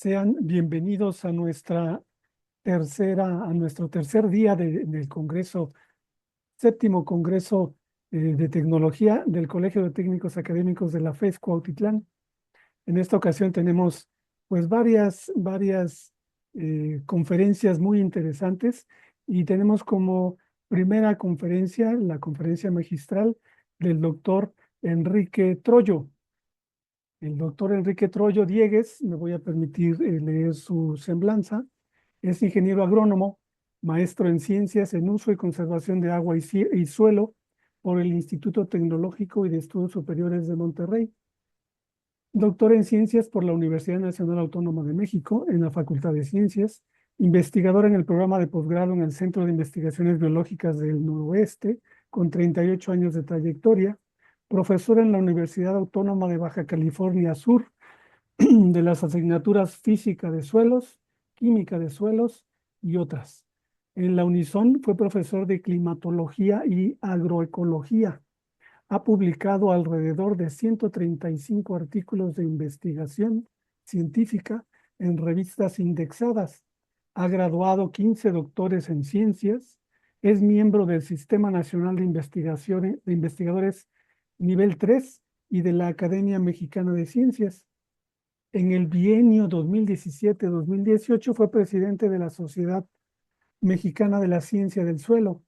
Sean bienvenidos a nuestro tercer día del Congreso, séptimo Congreso de Tecnología del Colegio de Técnicos Académicos de la FES Cuautitlán. En esta ocasión tenemos pues varias conferencias muy interesantes y tenemos como primera conferencia la conferencia magistral del doctor Enrique Troyo. El doctor Enrique Troyo Diegues, me voy a permitir leer su semblanza, es ingeniero agrónomo, maestro en ciencias en uso y conservación de agua y suelo por el Instituto Tecnológico y de Estudios Superiores de Monterrey. Doctor en ciencias por la Universidad Nacional Autónoma de México en la Facultad de Ciencias, investigador en el programa de posgrado en el Centro de Investigaciones Biológicas del Noroeste, con 38 años de trayectoria, profesor en la Universidad Autónoma de Baja California Sur, de las asignaturas Física de Suelos, Química de Suelos y otras. En la Unison fue profesor de Climatología y Agroecología. Ha publicado alrededor de 135 artículos de investigación científica en revistas indexadas. Ha graduado 15 doctores en ciencias. Es miembro del Sistema Nacional de Investigadores Nivel 3 y de la Academia Mexicana de Ciencias. En el bienio 2017-2018 fue presidente de la Sociedad Mexicana de la Ciencia del Suelo.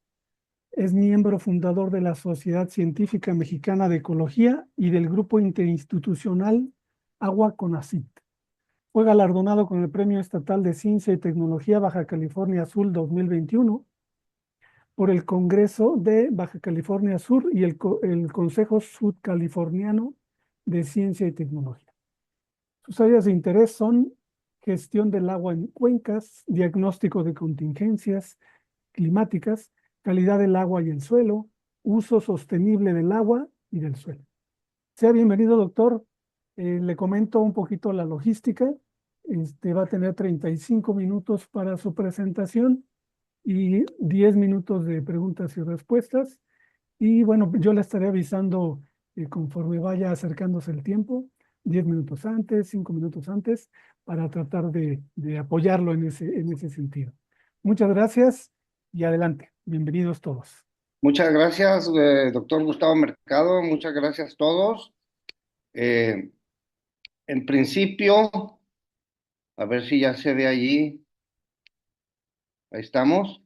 Es miembro fundador de la Sociedad Científica Mexicana de Ecología y del Grupo Interinstitucional Agua Conacit. Fue galardonado con el Premio Estatal de Ciencia y Tecnología Baja California Sur 2021 por el Congreso de Baja California Sur y el Consejo Sudcaliforniano de Ciencia y Tecnología. Sus áreas de interés son gestión del agua en cuencas, diagnóstico de contingencias climáticas, calidad del agua y el suelo, uso sostenible del agua y del suelo. Sea bienvenido, doctor. Le comento un poquito la logística. Va a tener 35 minutos para su presentación y 10 minutos de preguntas y respuestas. Y bueno, yo le estaré avisando conforme vaya acercándose el tiempo, 10 minutos antes, 5 minutos antes, para tratar de apoyarlo en ese sentido. Muchas gracias y adelante. Bienvenidos todos. Muchas gracias, doctor Gustavo Mercado. Muchas gracias a todos. Eh, en principio, a ver si ya se ve allí. Ahí estamos.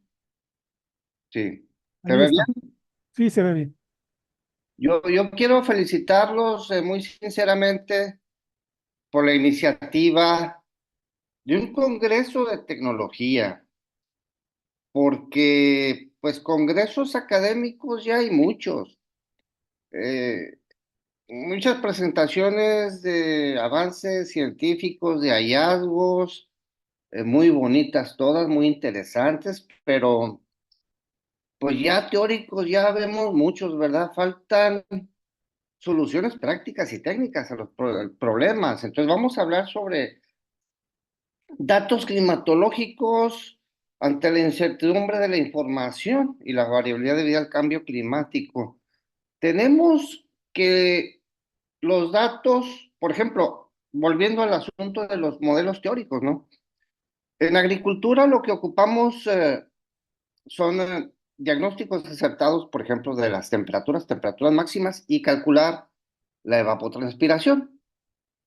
Sí. ¿Se Ahí ve está. bien? Sí, se ve bien. Yo quiero felicitarlos muy sinceramente por la iniciativa de un congreso de tecnología, porque pues congresos académicos ya hay muchos. Eh, Muchas presentaciones de avances científicos, de hallazgos, muy bonitas todas, muy interesantes, pero pues ya teóricos ya vemos muchos, ¿verdad? Faltan soluciones prácticas y técnicas a los problemas. Entonces vamos a hablar sobre datos climatológicos ante la incertidumbre de la información y la variabilidad debido al cambio climático. Tenemos que los datos, por ejemplo, volviendo al asunto de los modelos teóricos, ¿no? En agricultura lo que ocupamos son diagnósticos acertados, por ejemplo, de las temperaturas máximas y calcular la evapotranspiración.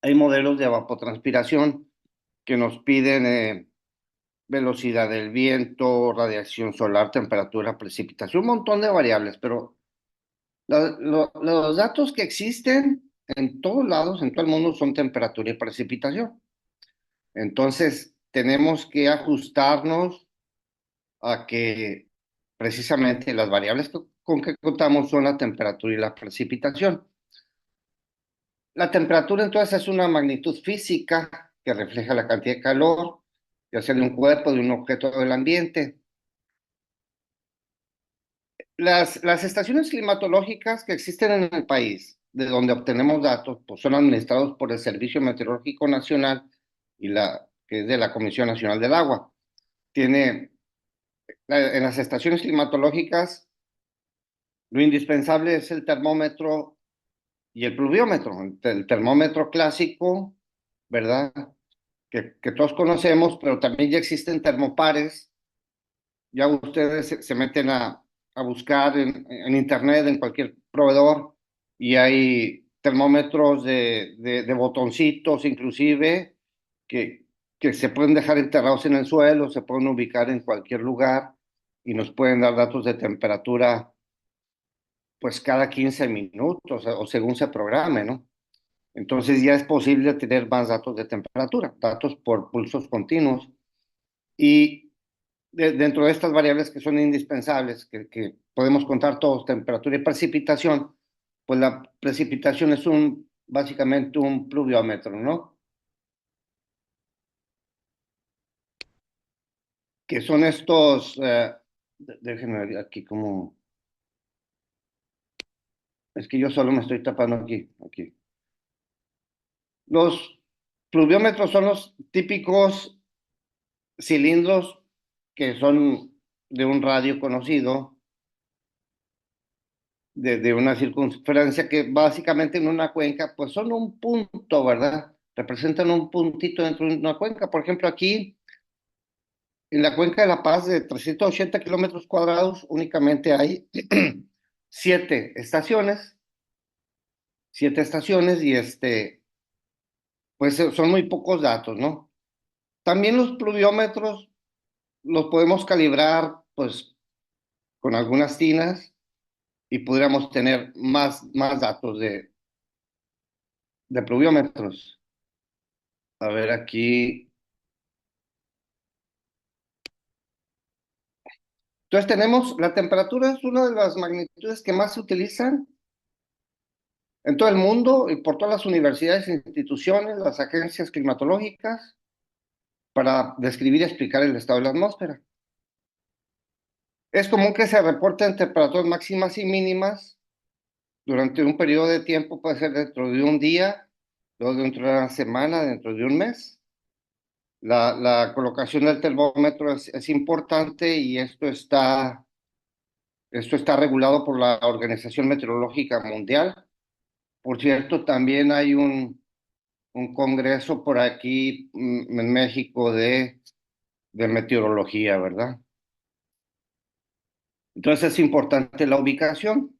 Hay modelos de evapotranspiración que nos piden velocidad del viento, radiación solar, temperatura, precipitación, un montón de variables, pero los datos que existen en todos lados, en todo el mundo, son temperatura y precipitación. Entonces, tenemos que ajustarnos a que precisamente las variables con que contamos son la temperatura y la precipitación. La temperatura entonces es una magnitud física que refleja la cantidad de calor, ya sea de un cuerpo, de un objeto del ambiente. Las estaciones climatológicas que existen en el país, de donde obtenemos datos, pues son administrados por el Servicio Meteorológico Nacional y que es de la Comisión Nacional del Agua. En las estaciones climatológicas, lo indispensable es el termómetro y el pluviómetro. El termómetro clásico, ¿verdad? que todos conocemos, pero también ya existen termopares. Ya ustedes se meten a buscar en internet, en cualquier proveedor, y hay termómetros de botoncitos inclusive que, que se pueden dejar enterrados en el suelo, se pueden ubicar en cualquier lugar y nos pueden dar datos de temperatura pues cada 15 minutos o según se programe, ¿no? Entonces ya es posible tener más datos de temperatura, datos por pulsos continuos. Y dentro de estas variables que son indispensables, que podemos contar todos, temperatura y precipitación, pues la precipitación es básicamente un pluviómetro, ¿no? Que son estos, déjenme ver aquí como, es que yo solo me estoy tapando aquí. Los pluviómetros son los típicos cilindros que son de un radio conocido, de una circunferencia que básicamente en una cuenca, pues son un punto, ¿verdad? Representan un puntito dentro de una cuenca. Por ejemplo, aquí en la cuenca de La Paz de 380 kilómetros cuadrados únicamente hay siete estaciones, siete estaciones y pues son muy pocos datos, ¿no? También los pluviómetros los podemos calibrar, pues, con algunas tinas y podríamos tener más datos de pluviómetros. A ver, aquí. Entonces tenemos, la temperatura es una de las magnitudes que más se utilizan en todo el mundo y por todas las universidades, instituciones, las agencias climatológicas para describir y explicar el estado de la atmósfera. Es común que se reporten temperaturas máximas y mínimas durante un periodo de tiempo, puede ser dentro de un día, luego dentro de una semana, dentro de un mes. La colocación del termómetro es importante y esto está regulado por la Organización Meteorológica Mundial. Por cierto, también hay un congreso por aquí en México de meteorología, ¿verdad? Entonces es importante la ubicación.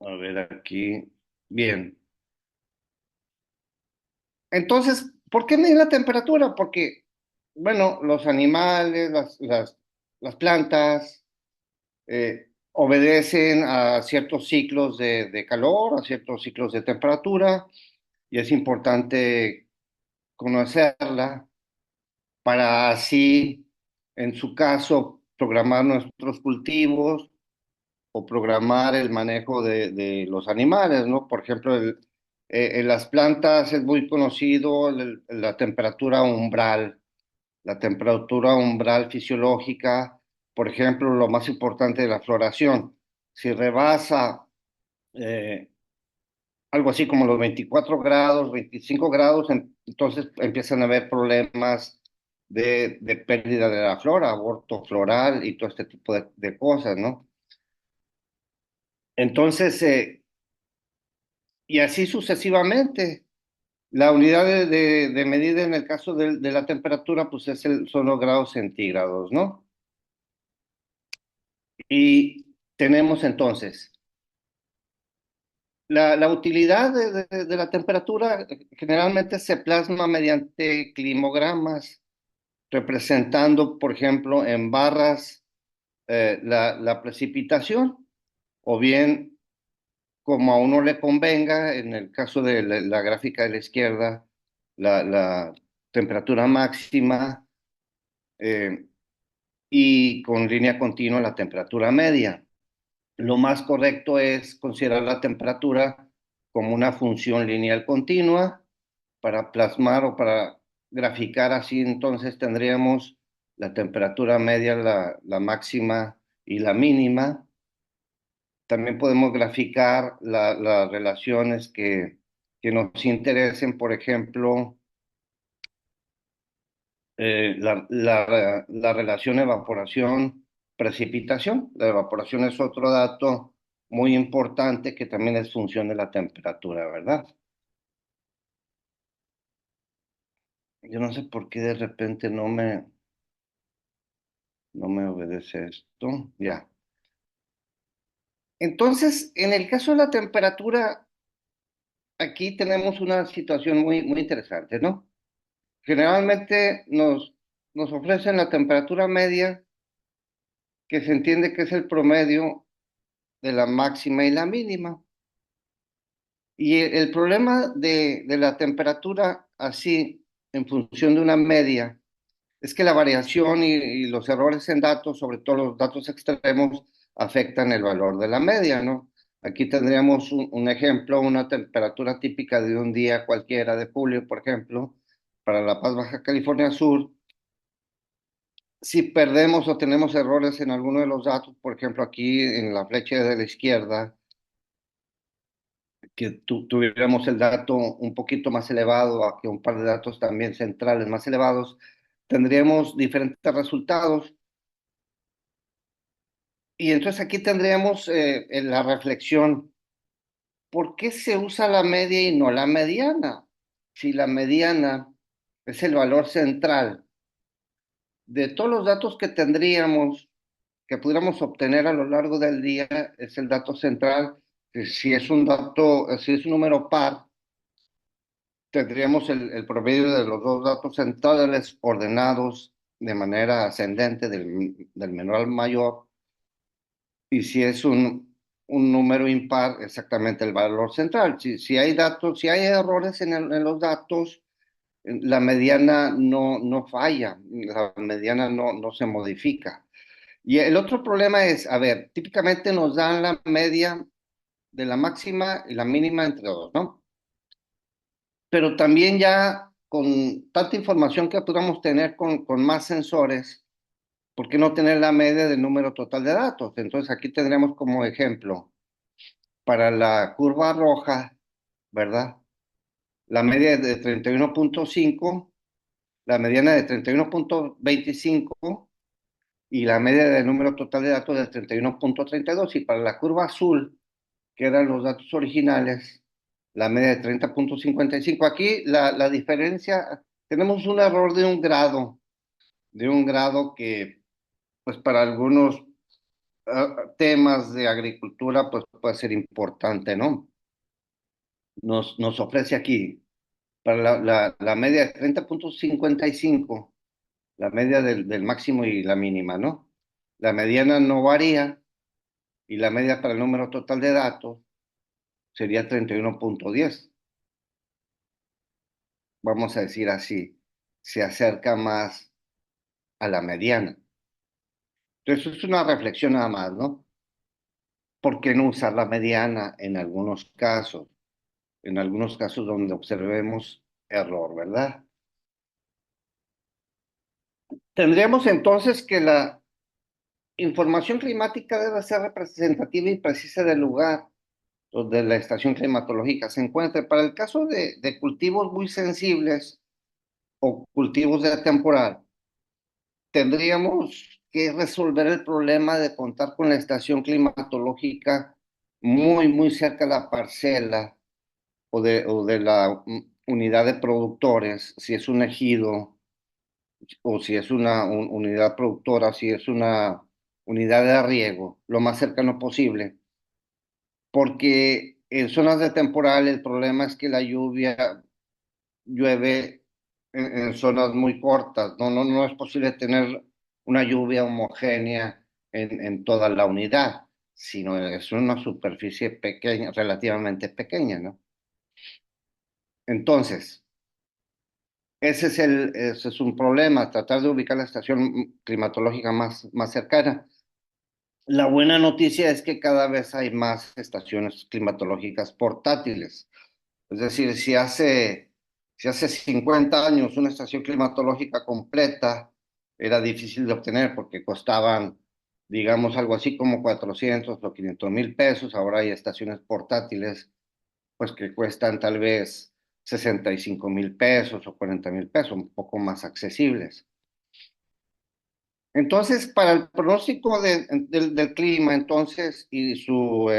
A ver aquí. Bien. Entonces, ¿por qué medir la temperatura? Porque, bueno, los animales, las plantas, obedecen a ciertos ciclos de calor, a ciertos ciclos de temperatura, y es importante conocerla para así, en su caso, programar nuestros cultivos o programar el manejo de los animales, ¿no? Por ejemplo, en las plantas es muy conocido la temperatura umbral fisiológica, por ejemplo, lo más importante de la floración. Si rebasa eh, algo así como los 24 grados, 25 grados, entonces empiezan a haber problemas de pérdida de la flora, aborto floral y todo este tipo de cosas, ¿no? Entonces, y así sucesivamente. La unidad de medida en el caso de la temperatura, pues son los grados centígrados, ¿no? Y tenemos entonces la utilidad de la temperatura generalmente se plasma mediante climogramas, representando, por ejemplo, en barras la precipitación, o bien como a uno le convenga, en el caso de la gráfica de la izquierda, la temperatura máxima eh, y con línea continua la temperatura media. Lo más correcto es considerar la temperatura como una función lineal continua para plasmar o para graficar así, entonces tendríamos la temperatura media, la máxima y la mínima. También podemos graficar las relaciones que nos interesen, por ejemplo, la relación evaporación-precipitación. La evaporación es otro dato muy importante que también es función de la temperatura, ¿verdad? Yo no sé por qué de repente no me obedece esto. Ya. Entonces, en el caso de la temperatura, aquí tenemos una situación muy, muy interesante, ¿no? Generalmente nos ofrecen la temperatura media, que se entiende que es el promedio de la máxima y la mínima. Y el problema de la temperatura así, en función de una media, es que la variación y los errores en datos, sobre todo los datos extremos, afectan el valor de la media, ¿no? Aquí tendríamos un ejemplo, una temperatura típica de un día cualquiera de julio, por ejemplo, para La Paz, Baja California Sur. Si perdemos o tenemos errores en alguno de los datos, por ejemplo, aquí en la flecha de la izquierda, que tuviéramos el dato un poquito más elevado, a que un par de datos también centrales más elevados, tendríamos diferentes resultados. Y entonces aquí tendríamos en la reflexión, ¿por qué se usa la media y no la mediana? Si la mediana es el valor central de todos los datos que tendríamos, que pudiéramos obtener a lo largo del día, es el dato central. Si es un dato, si es un número par, tendríamos el promedio de los dos datos centrales ordenados de manera ascendente del menor al mayor. Y si es un número impar, exactamente el valor central. Si hay datos, si hay errores en los datos, la mediana no falla, la mediana no se modifica. Y el otro problema es, a ver, típicamente nos dan la media de la máxima y la mínima entre dos, ¿no? Pero también ya con tanta información que podamos tener con más sensores, ¿por qué no tener la media del número total de datos? Entonces aquí tendremos como ejemplo para la curva roja, ¿verdad? La media es de 31.5, la mediana de 31.25 y la media del número total de datos de 31.32. Y para la curva azul, que eran los datos originales, la media de 30.55. Aquí la diferencia, tenemos un error de un grado que, pues para algunos temas de agricultura, pues puede ser importante, ¿no? Nos ofrece aquí para la media de 30.55, la media del máximo y la mínima, ¿no? La mediana no varía y la media para el número total de datos sería 31.10. Vamos a decir así, se acerca más a la mediana. Entonces es una reflexión nada más, ¿no? ¿Por qué no usar la mediana en algunos casos? En algunos casos donde observemos error, ¿verdad? Tendríamos entonces que la información climática debe ser representativa y precisa del lugar donde la estación climatológica se encuentre. Para el caso de cultivos muy sensibles o cultivos de temporal, tendríamos que resolver el problema de contar con la estación climatológica muy, muy cerca de la parcela o de la unidad de productores, si es un ejido o si es una unidad productora, si es una unidad de riego, lo más cercano posible, porque en zonas de temporal el problema es que la lluvia llueve en zonas muy cortas, no es posible tener una lluvia homogénea en toda la unidad, sino es una superficie pequeña, relativamente pequeña, ¿no? Entonces, ese es un problema, tratar de ubicar la estación climatológica más cercana. La buena noticia es que cada vez hay más estaciones climatológicas portátiles. Es decir, si hace 50 años una estación climatológica completa era difícil de obtener porque costaban, digamos, algo así como 400 o 500,000 pesos, ahora hay estaciones portátiles pues que cuestan tal vez 65,000 pesos o 40,000 pesos, un poco más accesibles. Entonces, para el pronóstico del clima, entonces, y su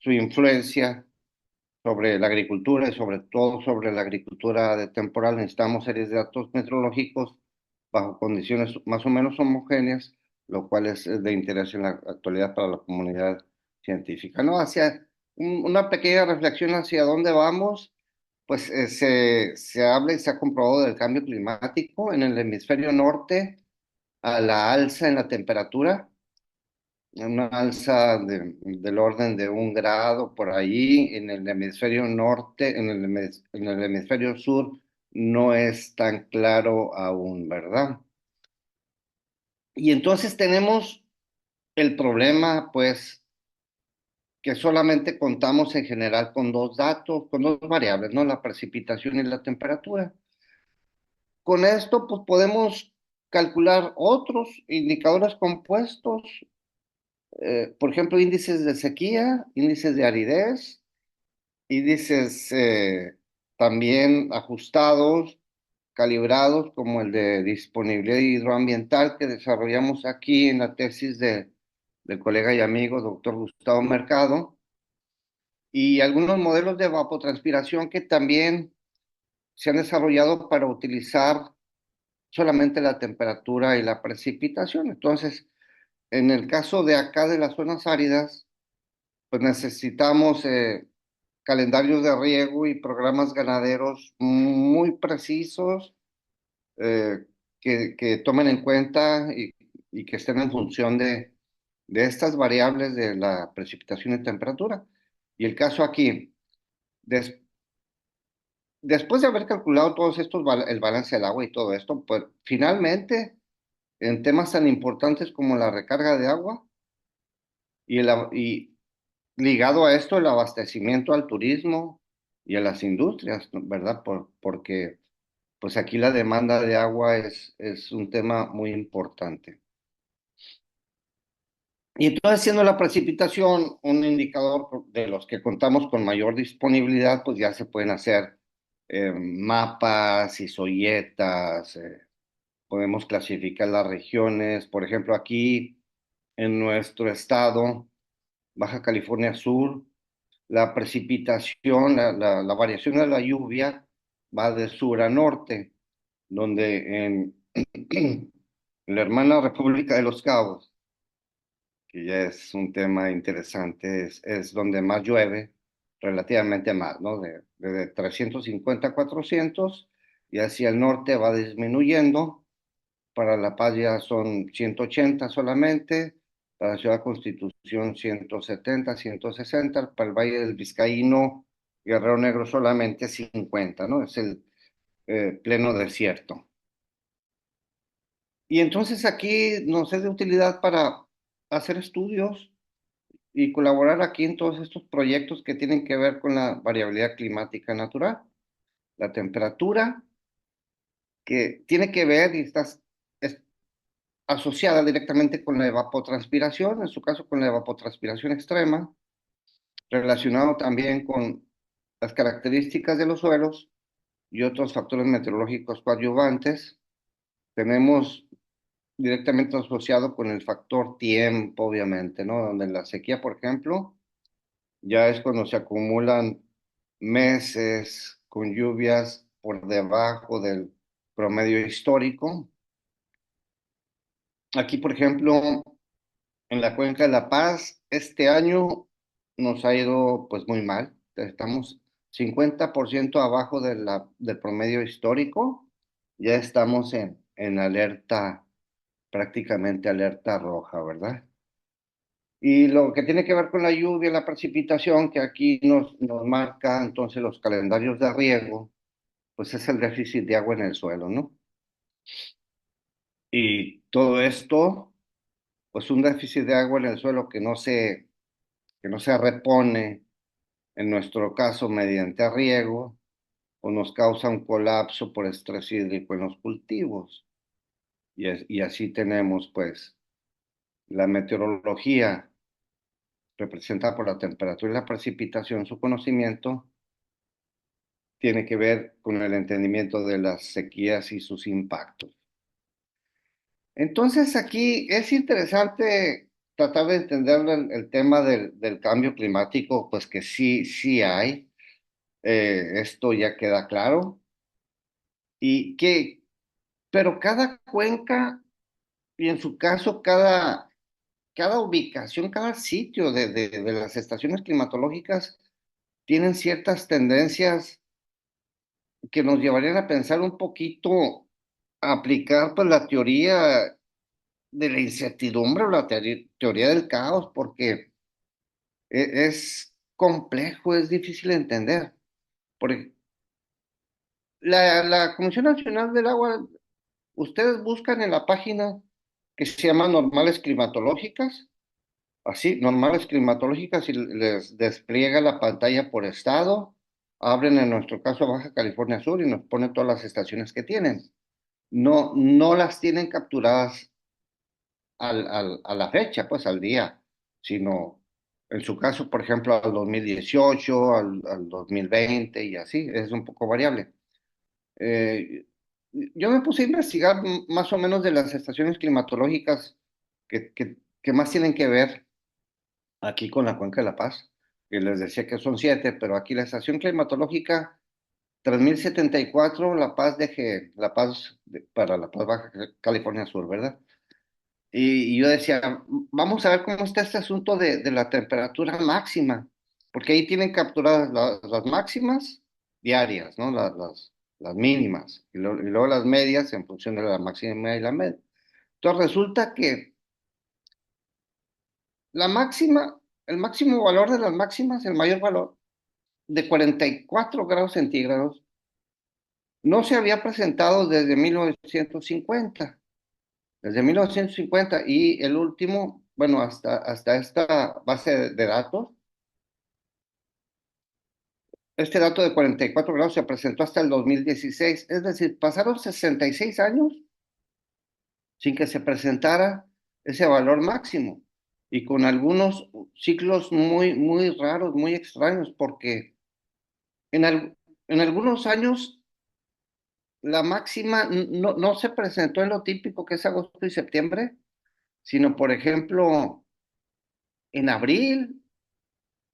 influencia, sobre la agricultura y sobre todo sobre la agricultura de temporal, necesitamos series de datos meteorológicos bajo condiciones más o menos homogéneas, lo cual es de interés en la actualidad para la comunidad científica. ¿No? Hacia una pequeña reflexión hacia dónde vamos, pues se habla y se ha comprobado del cambio climático en el hemisferio norte, a la alza en la temperatura, una alza del orden de 1 grado por ahí. En el hemisferio norte, en el hemisferio sur no es tan claro aún, ¿verdad? Y entonces tenemos el problema, pues, que solamente contamos en general con dos datos, con dos variables, ¿no? La precipitación y la temperatura. Con esto, pues, podemos calcular otros indicadores compuestos, por ejemplo, índices de sequía, índices de aridez, índices también ajustados, calibrados, como el de disponibilidad hidroambiental que desarrollamos aquí en la tesis del colega y amigo doctor Gustavo Mercado, y algunos modelos de evapotranspiración que también se han desarrollado para utilizar solamente la temperatura y la precipitación. Entonces, en el caso de acá de las zonas áridas, pues necesitamos calendarios de riego y programas ganaderos muy precisos, eh, que tomen en cuenta y que estén en función de estas variables de la precipitación y temperatura. Y el caso aquí, des- después de haber calculado todos estos, el balance del agua y todo esto, pues finalmente, en temas tan importantes como la recarga de agua y ligado a esto el abastecimiento al turismo y a las industrias, ¿no? ¿Verdad? Porque pues aquí la demanda de agua es un tema muy importante. Y entonces, siendo la precipitación un indicador de los que contamos con mayor disponibilidad, pues ya se pueden hacer mapas, isoyetas, podemos clasificar las regiones. Por ejemplo, aquí en nuestro estado, Baja California Sur, la precipitación, la variación de la lluvia va de sur a norte, donde en la hermana República de los Cabos, que ya es un tema interesante, es donde más llueve, relativamente más, ¿no? De 350 a 400, y hacia el norte va disminuyendo. Para La Paz ya son 180 solamente, para Ciudad Constitución 170, 160, para el Valle del Vizcaíno, Guerrero Negro solamente 50, ¿no? Es el pleno desierto. Y entonces aquí nos es de utilidad para hacer estudios y colaborar aquí en todos estos proyectos que tienen que ver con la variabilidad climática natural, la temperatura, que tiene que ver y está es asociada directamente con la evapotranspiración, en su caso con la evapotranspiración extrema, relacionado también con las características de los suelos y otros factores meteorológicos coadyuvantes. Tenemos directamente asociado con el factor tiempo, obviamente, ¿no? Donde la sequía, por ejemplo, ya es cuando se acumulan meses con lluvias por debajo del promedio histórico. Aquí, por ejemplo, en la Cuenca de La Paz, este año nos ha ido pues muy mal. Estamos 50% abajo del promedio histórico. Ya estamos en alerta, prácticamente alerta roja, ¿verdad? Y lo que tiene que ver con la lluvia, la precipitación, que aquí nos marca entonces los calendarios de riego, pues es el déficit de agua en el suelo, ¿no? Y todo esto, pues un déficit de agua en el suelo que no se repone, en nuestro caso mediante riego, o nos causa un colapso por estrés hídrico en los cultivos. Y así tenemos, pues, la meteorología representada por la temperatura y la precipitación, su conocimiento tiene que ver con el entendimiento de las sequías y sus impactos. Entonces aquí es interesante tratar de entender el tema del cambio climático, pues que sí, sí hay. esto ya queda claro. Y que, pero cada cuenca, y en su caso, cada ubicación, cada sitio de las estaciones climatológicas tienen ciertas tendencias que nos llevarían a pensar un poquito, a aplicar pues la teoría de la incertidumbre o la teoría del caos, porque es complejo, es difícil de entender. Porque la Comisión Nacional del Agua, ustedes buscan en la página que se llama Normales Climatológicas, así, normales climatológicas, y les despliega la pantalla por estado, abren en nuestro caso Baja California Sur y nos pone todas las estaciones que tienen. No, no las tienen capturadas a la fecha, pues al día, sino en su caso, por ejemplo, al 2018, al 2020 y así, es un poco variable. Eh, yo me puse a investigar más o menos de las estaciones climatológicas que más tienen que ver aquí con la Cuenca de La Paz, que les decía que son 7, pero aquí la estación climatológica 3074, La Paz La Paz para La Paz Baja California Sur, ¿verdad? Y yo decía, vamos a ver cómo está este asunto de la temperatura máxima, porque ahí tienen capturadas las máximas diarias, ¿no? Las mínimas, y luego las medias en función de la máxima y la media. Entonces resulta que la máxima, el máximo valor de las máximas, el mayor valor, de 44 grados centígrados, no se había presentado desde 1950. Desde 1950 y el último, bueno, hasta esta base de datos, este dato de 44 grados se presentó hasta el 2016, es decir, pasaron 66 años sin que se presentara ese valor máximo y con algunos ciclos muy, muy raros, muy extraños, porque en, en algunos años la máxima no se presentó en lo típico que es agosto y septiembre, sino, por ejemplo, en abril.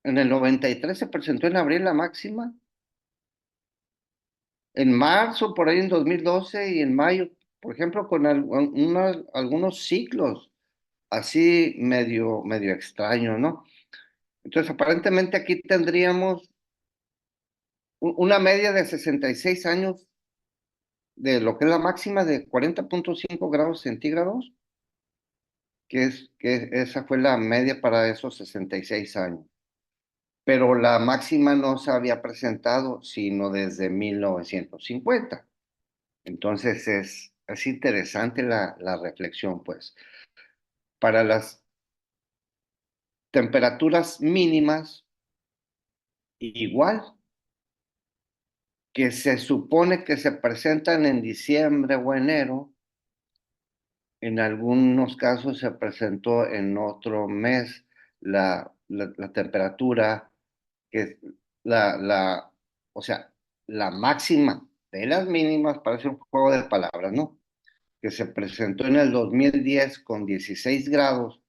En el 93 se presentó en abril la máxima, en marzo, por ahí en 2012 y en mayo, por ejemplo, con algunos ciclos así medio extraños, ¿no? Entonces, aparentemente aquí tendríamos una media de 66 años de lo que es la máxima de 40,5 grados centígrados, que esa fue la media para esos 66 años. Pero la máxima no se había presentado sino desde 1950. Entonces es interesante la reflexión, pues. Para las temperaturas mínimas, igual que se supone que se presentan en diciembre o enero, en algunos casos se presentó en otro mes la temperatura, que es la, o sea, la máxima de las mínimas, parece un juego de palabras, ¿no? Que se presentó en el 2010 con 16 grados,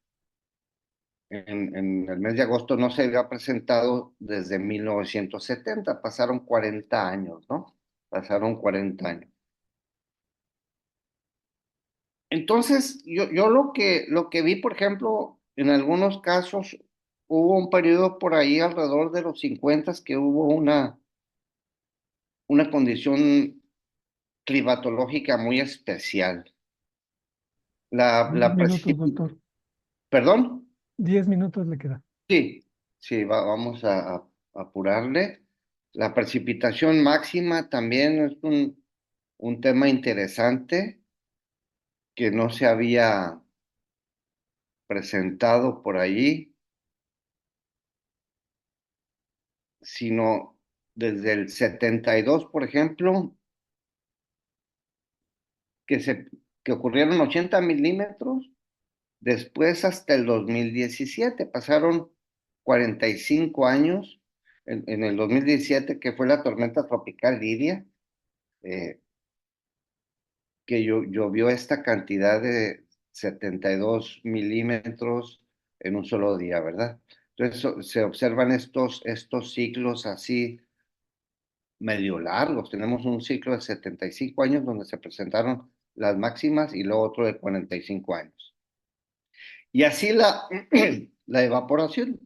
en el mes de agosto no se había presentado desde 1970, pasaron 40 años, ¿no? Pasaron 40 años. Entonces, yo lo que vi, por ejemplo, en algunos casos, hubo un periodo por ahí alrededor de los 50 que hubo una condición climatológica muy especial. Diez La minutos, doctor. ¿Perdón? 10 minutos le queda. Sí, sí, vamos a apurarle. La precipitación máxima también es un tema interesante que no se había presentado por allí, sino desde el 72, por ejemplo, que, se, que ocurrieron 80 milímetros, después hasta el 2017, pasaron 45 años, en el 2017, que fue la tormenta tropical Lidia, eh, que llovió esta cantidad de 72 milímetros en un solo día, ¿verdad? Entonces se observan estos ciclos así medio largos. Tenemos un ciclo de 75 años donde se presentaron las máximas y luego otro de 45 años. Y así la evaporación.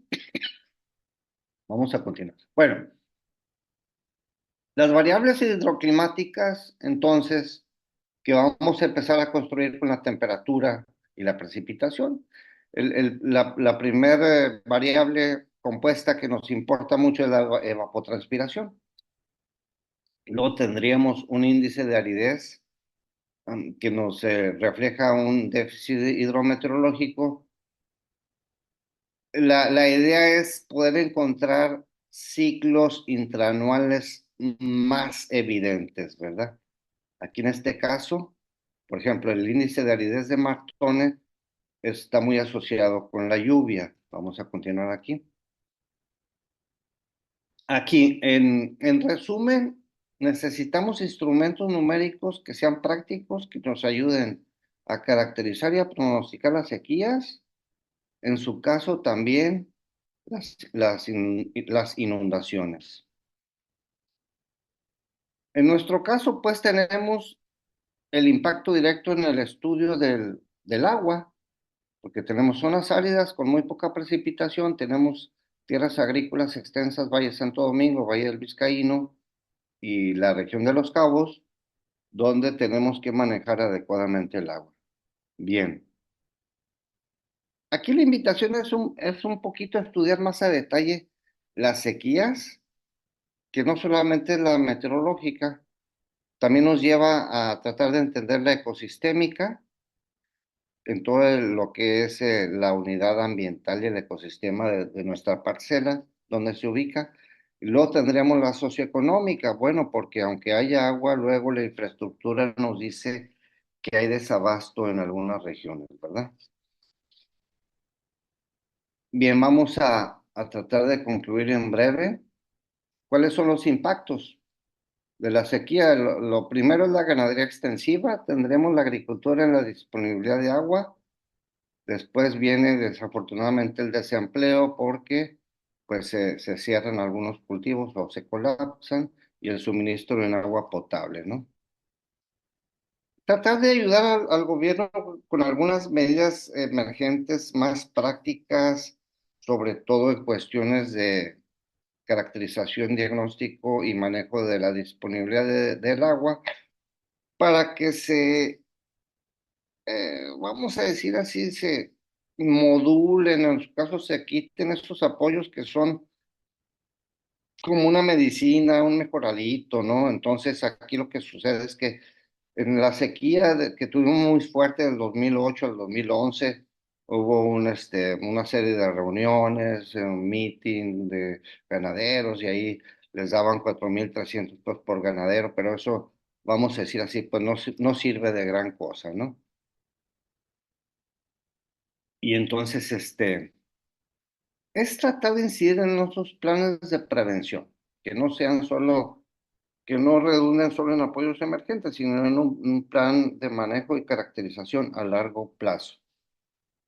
Vamos a continuar. Bueno, las variables hidroclimáticas, entonces, que vamos a empezar a construir con la temperatura y la precipitación. La primera variable compuesta que nos importa mucho es la evapotranspiración. Luego tendríamos un índice de aridez que nos refleja un déficit hidrometeorológico. La idea es poder encontrar ciclos intraanuales más evidentes, ¿verdad? Aquí en este caso, por ejemplo, el índice de aridez de Martone está muy asociado con la lluvia. Vamos a continuar aquí. Aquí, en resumen, necesitamos instrumentos numéricos que sean prácticos, que nos ayuden a caracterizar y a pronosticar las sequías. En su caso, también las inundaciones. En nuestro caso, pues tenemos el impacto directo en el estudio del agua, porque tenemos zonas áridas con muy poca precipitación, tenemos tierras agrícolas extensas, Valle Santo Domingo, Valle del Vizcaíno y la región de Los Cabos, donde tenemos que manejar adecuadamente el agua. Bien, aquí la invitación es un poquito estudiar más a detalle las sequías, que no solamente es la meteorológica, también nos lleva a tratar de entender la ecosistémica en todo lo que es la unidad ambiental y el ecosistema de nuestra parcela, donde se ubica. Y luego tendríamos la socioeconómica, bueno, porque aunque haya agua, luego la infraestructura nos dice que hay desabasto en algunas regiones, ¿verdad? Bien, vamos a tratar de concluir en breve. ¿Cuáles son los impactos de la sequía? Lo primero es la ganadería extensiva, tendremos la agricultura en la disponibilidad de agua. Después viene desafortunadamente el desempleo porque pues se cierran algunos cultivos o se colapsan y el suministro en agua potable, ¿no? Tratar de ayudar al gobierno con algunas medidas emergentes más prácticas, sobre todo en cuestiones de caracterización, diagnóstico y manejo de la disponibilidad del agua para que vamos a decir así, se modulen, en su caso se quiten esos apoyos que son como una medicina, un mejoradito, ¿no? Entonces aquí lo que sucede es que en la sequía que tuvimos muy fuerte del 2008 al 2011, hubo una serie de reuniones, un meeting de ganaderos y ahí les daban 4,300 pesos por ganadero, pero eso, vamos a decir así, pues no sirve de gran cosa, ¿no? Y entonces, es tratar de incidir en nuestros planes de prevención, que no sean solo, que no redunden solo en apoyos emergentes, sino en un plan de manejo y caracterización a largo plazo.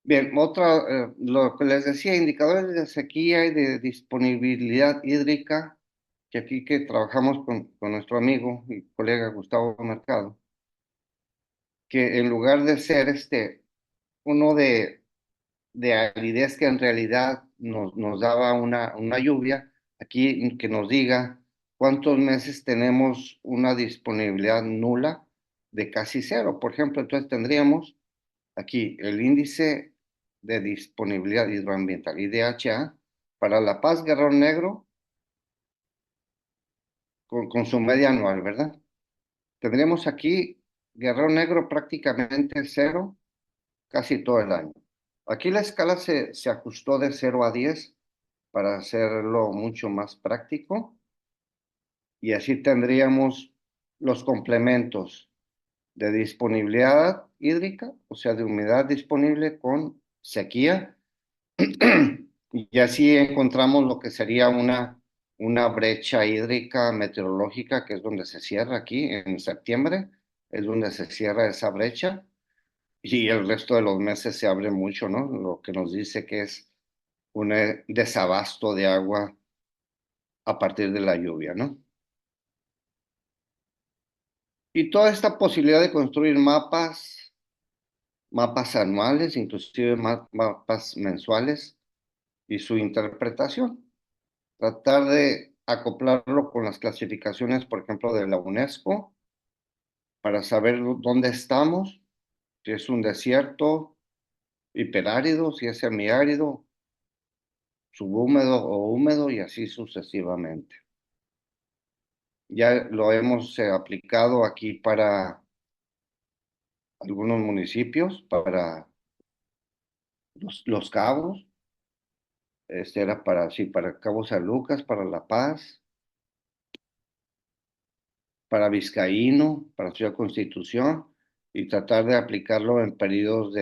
Bien, lo que les decía, indicadores de sequía y de disponibilidad hídrica, que aquí que trabajamos con nuestro amigo y colega Gustavo Mercado, que en lugar de ser uno de aridez que en realidad nos daba una lluvia, aquí que nos diga cuántos meses tenemos una disponibilidad nula de casi cero. Por ejemplo, entonces tendríamos aquí el índice de disponibilidad hidroambiental, IDHA, para La Paz, Guerrero Negro, con su media anual, ¿verdad? Tendríamos aquí Guerrero Negro prácticamente cero casi todo el año. Aquí la escala se ajustó de 0 a 10 para hacerlo mucho más práctico y así tendríamos los complementos de disponibilidad hídrica, o sea, de humedad disponible con sequía, y así encontramos lo que sería una brecha hídrica meteorológica, que es donde se cierra aquí en septiembre, es donde se cierra esa brecha. Y el resto de los meses se abre mucho, ¿no? Lo que nos dice que es un desabasto de agua a partir de la lluvia, ¿no? Y toda esta posibilidad de construir mapas anuales, inclusive mapas mensuales y su interpretación. Tratar de acoplarlo con las clasificaciones, por ejemplo, de la UNESCO, para saber dónde estamos, si es un desierto hiperárido, si es semiárido, subhúmedo o húmedo y así sucesivamente. Ya lo hemos aplicado aquí para algunos municipios, para los Cabos, este era para, sí, para Cabo San Lucas, para La Paz, para Vizcaíno, para Ciudad Constitución, y tratar de aplicarlo en periodos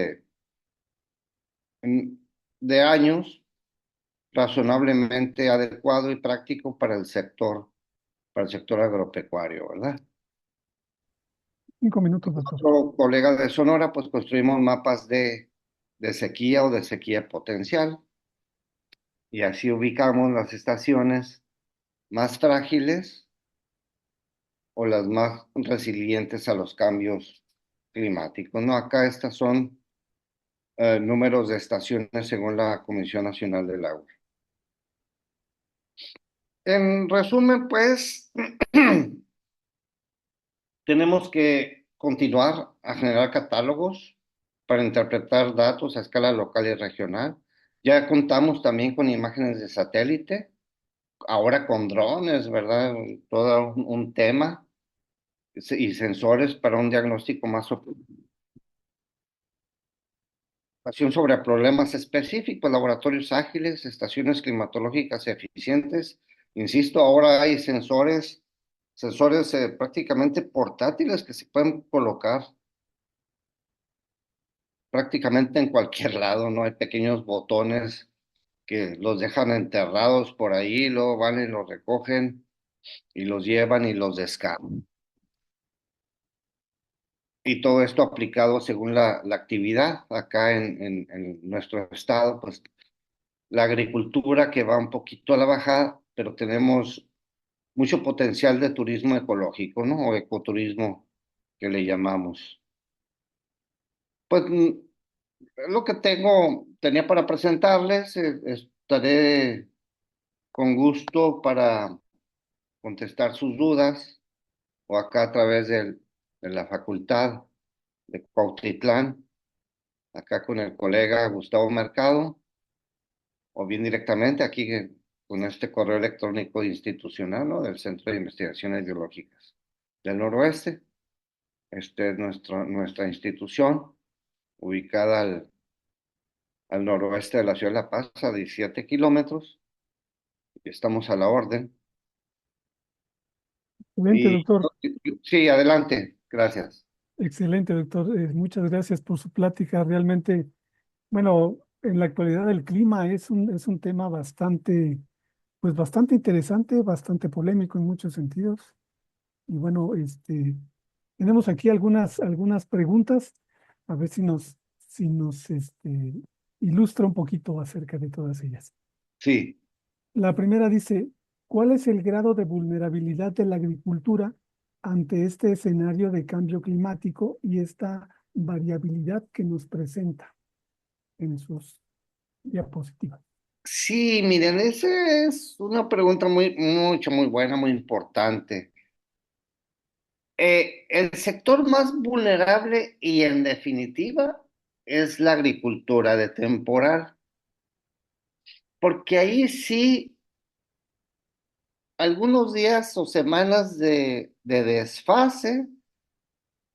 de años razonablemente adecuado y práctico para el sector agropecuario, ¿verdad? 5 minutos, doctor. Otro colega de Sonora, pues construimos mapas de sequía o de sequía potencial, y así ubicamos las estaciones más frágiles o las más resilientes a los cambios climáticos, ¿no? Acá estas son números de estaciones según la Comisión Nacional del Agua. En resumen, pues, tenemos que continuar a generar catálogos para interpretar datos a escala local y regional. Ya contamos también con imágenes de satélite, ahora con drones, ¿verdad? Todo un tema y sensores para un diagnóstico más sobre problemas específicos, laboratorios ágiles, estaciones climatológicas eficientes. Insisto, ahora hay sensores prácticamente portátiles que se pueden colocar prácticamente en cualquier lado, ¿no? Hay pequeños botones que los dejan enterrados por ahí, luego van y los recogen y los llevan y los descargan. Y todo esto aplicado según la actividad acá en nuestro estado, pues la agricultura que va un poquito a la bajada, pero tenemos mucho potencial de turismo ecológico, ¿no? O ecoturismo que le llamamos. Pues es lo que tenía para presentarles, estaré con gusto para contestar sus dudas o acá a través de la facultad de Cuautitlán, acá con el colega Gustavo Mercado, o bien directamente aquí con este correo electrónico institucional, ¿no? Del Centro de Investigaciones Biológicas del Noroeste. Este es nuestra institución, ubicada al noroeste de la ciudad de La Paz, a 17 kilómetros. Estamos a la orden. Excelente, Y doctor. sí, adelante, gracias. Excelente, doctor. Muchas gracias por su plática. Realmente, bueno, en la actualidad el clima es un tema bastante, pues bastante interesante, bastante polémico en muchos sentidos. Y bueno, tenemos aquí algunas preguntas, a ver si nos ilustra un poquito acerca de todas ellas. Sí, La primera dice, ¿cuál es el grado de vulnerabilidad de la agricultura ante este escenario de cambio climático y esta variabilidad que nos presenta en sus diapositivas? sí, miren, esa es una pregunta muy buena, muy importante. El sector más vulnerable y en definitiva es la agricultura de temporal, porque ahí sí, algunos días o semanas de desfase,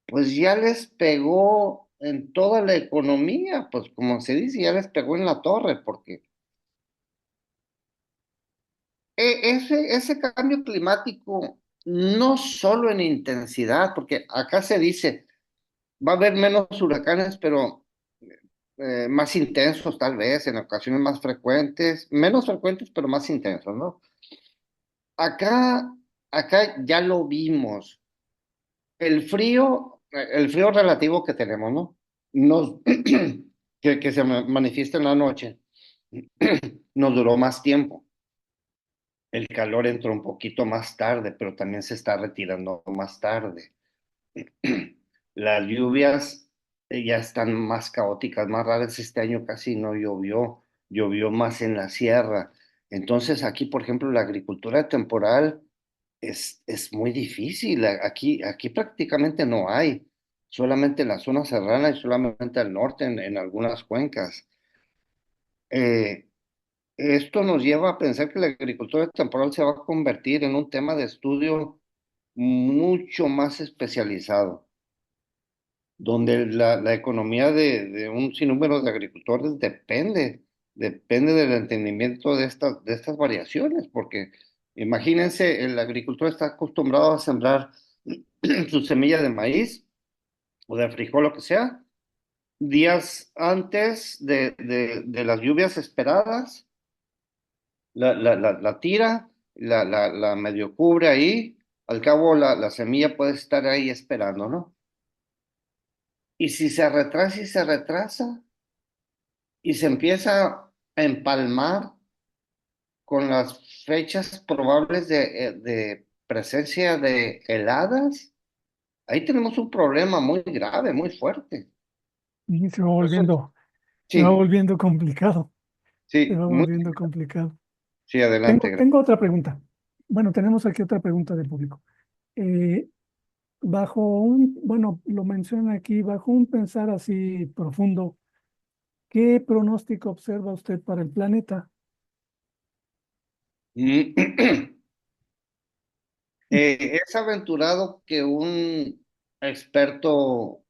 pues ya les pegó en toda la economía, pues como se dice, ya les pegó en la torre, porque ese cambio climático, no solo en intensidad, porque acá se dice, va a haber menos huracanes, pero más intensos tal vez, en ocasiones más frecuentes, menos frecuentes, pero más intensos, ¿no? Acá, acá ya lo vimos. El frío relativo que tenemos, ¿no? Nos, que se manifiesta en la noche, nos duró más tiempo. El calor entró un poquito más tarde, pero también se está retirando más tarde. Las lluvias ya están más caóticas, más raras. Este año casi no llovió, llovió más en la sierra. Entonces aquí, por ejemplo, la agricultura temporal es muy difícil. Aquí prácticamente no hay, solamente en la zona serrana y solamente al norte en algunas cuencas. Eh, Esto nos lleva a pensar que la agricultura temporal se va a convertir en un tema de estudio mucho más especializado, donde la economía de un sinnúmero de agricultores depende del entendimiento de estas variaciones, porque imagínense, el agricultor está acostumbrado a sembrar su semilla de maíz o de frijol, lo que sea, días antes de las lluvias esperadas, la tira, la medio cubre ahí, al cabo la semilla puede estar ahí esperando, ¿no? Y si se retrasa y se retrasa y se empieza a empalmar con las fechas probables de presencia de heladas, ahí tenemos un problema muy grave, muy fuerte. Y Entonces, se va sí, volviendo complicado, se sí, va volviendo complicado. sí, adelante. Tengo otra pregunta. Bueno, tenemos aquí otra pregunta del público. Eh, bueno, lo menciona aquí, bajo un pensar así profundo, ¿qué pronóstico observa usted para el planeta? Es aventurado que un experto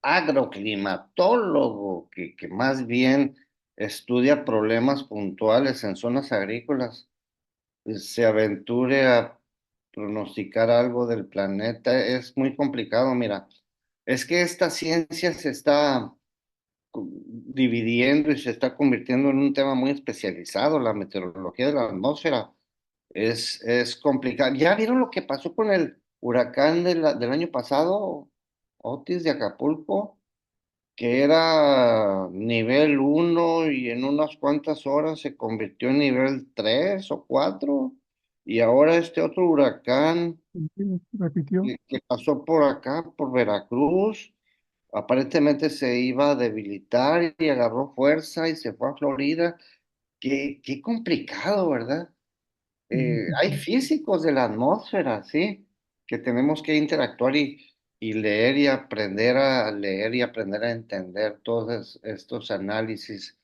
agroclimatólogo que más bien estudia problemas puntuales en zonas agrícolas, se aventure a pronosticar algo del planeta. Es muy complicado, mira. Es que esta ciencia se está dividiendo y se está convirtiendo en un tema muy especializado, la meteorología de la atmósfera. Es complicado. ¿Ya vieron lo que pasó con el huracán del año pasado, Otis de Acapulco? Que era nivel uno y en unas cuantas horas se convirtió en nivel 3 o 4. Y ahora este otro huracán Sí, repitió. que pasó por acá, por Veracruz, aparentemente se iba a debilitar y agarró fuerza y se fue a Florida. Qué complicado, ¿verdad? Sí, sí, Hay sí. físicos de la atmósfera, ¿sí? Que tenemos que interactuar y leer y aprender a leer y aprender a entender todos estos análisis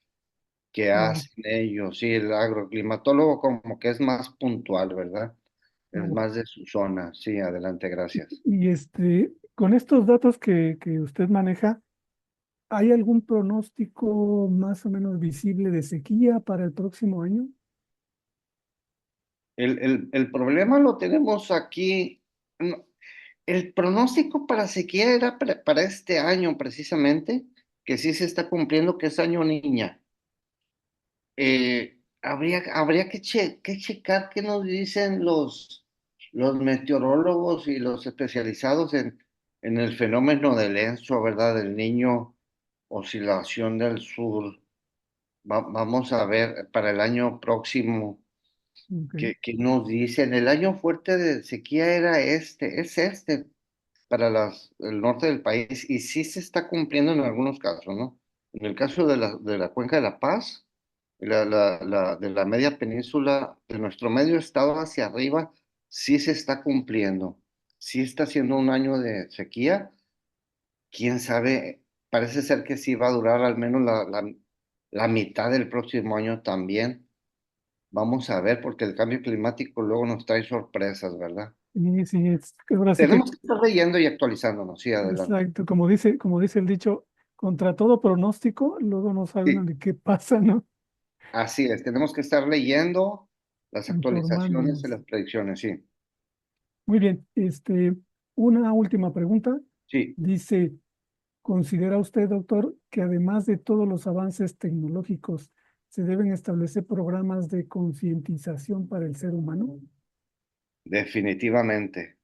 que Claro, hacen ellos. Sí, el agroclimatólogo como que es más puntual, ¿verdad? Es claro. más de su zona. Sí, adelante, gracias. Y con estos datos que usted maneja, ¿hay algún pronóstico más o menos visible de sequía para el próximo año? El problema lo tenemos aquí. No, el pronóstico para sequía era para este año precisamente, que sí se está cumpliendo, que es año niña. Habría que checar qué nos dicen los meteorólogos y los especializados en el fenómeno del ENSO, ¿verdad? Del niño oscilación del sur. Vamos a ver para el año próximo Ok. qué nos dicen. El año fuerte de sequía era es este para el norte del país y sí se está cumpliendo en algunos casos, ¿no? En el caso de la Cuenca de La Paz, de la media península, de nuestro medio estado hacia arriba, sí se está cumpliendo. Sí está siendo un año de sequía. Quién sabe, parece ser que sí va a durar al menos la mitad del próximo año también. Vamos a ver, porque el cambio climático luego nos trae sorpresas, ¿verdad? Y sí, ahora sí que, Tenemos que estar leyendo y actualizándonos. Sí, adelante. exacto, como dice el dicho, contra todo pronóstico, luego no sabe uno Sí, ni qué pasa, ¿no? así es. Tenemos que estar leyendo las actualizaciones y Informándonos. las predicciones. Sí, Muy bien, una última pregunta. sí, Dice, ¿considera usted, doctor, que además de todos los avances tecnológicos, se deben establecer programas de concientización para el ser humano? definitivamente.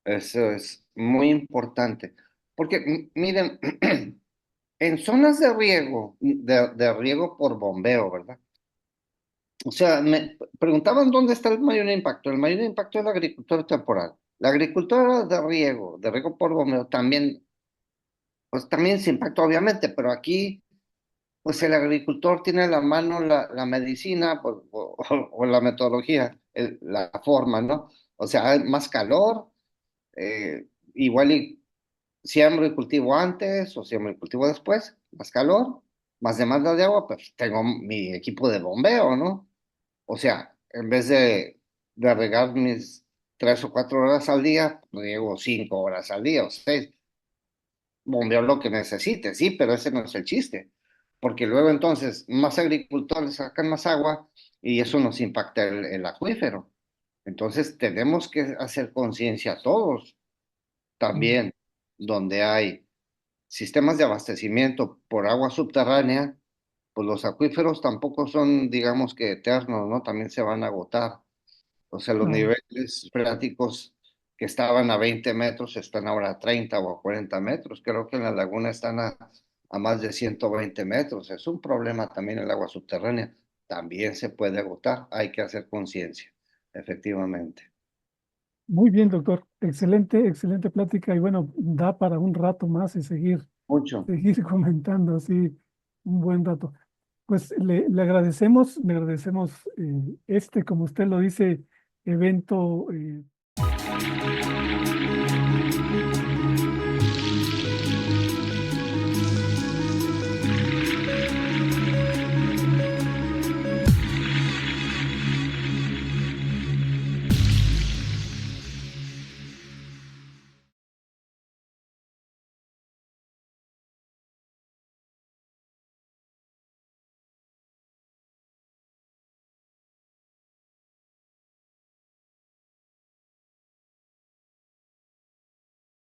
Eso es muy importante. Porque, miren, en zonas de riego, de riego por bombeo, ¿verdad? O sea, me preguntaban dónde está el mayor impacto. El mayor impacto es la agricultura temporal. La agricultura de riego por bombeo, también, pues también se impacta obviamente, pero aquí, pues el agricultor tiene a la mano la medicina pues, o la metodología, la forma, ¿no? O sea, hay más calor, igual y siembro y cultivo antes o siembro y cultivo después, más calor, más demanda de agua, pues tengo mi equipo de bombeo, ¿no? O sea, en vez de regar mis 3 o 4 horas al día, riego 5 horas al día o 6. Bombeo lo que necesite, sí, pero ese no es el chiste. Porque luego entonces más agricultores sacan más agua y eso nos impacta el acuífero. Entonces tenemos que hacer conciencia todos Mm. también, donde hay sistemas de abastecimiento por agua subterránea, pues los acuíferos tampoco son, digamos que eternos, ¿no? También se van a agotar. O sea, los Claro. niveles freáticos que estaban a 20 metros están ahora a 30 o a 40 metros. Creo que en la laguna están a más de 120 metros. Es un problema también el agua subterránea. También se puede agotar. Hay que hacer conciencia, efectivamente. Muy bien, doctor. Excelente, excelente plática y bueno, da para un rato más y Mucho. seguir comentando, sí, un buen dato. Pues le agradecemos como usted lo dice, evento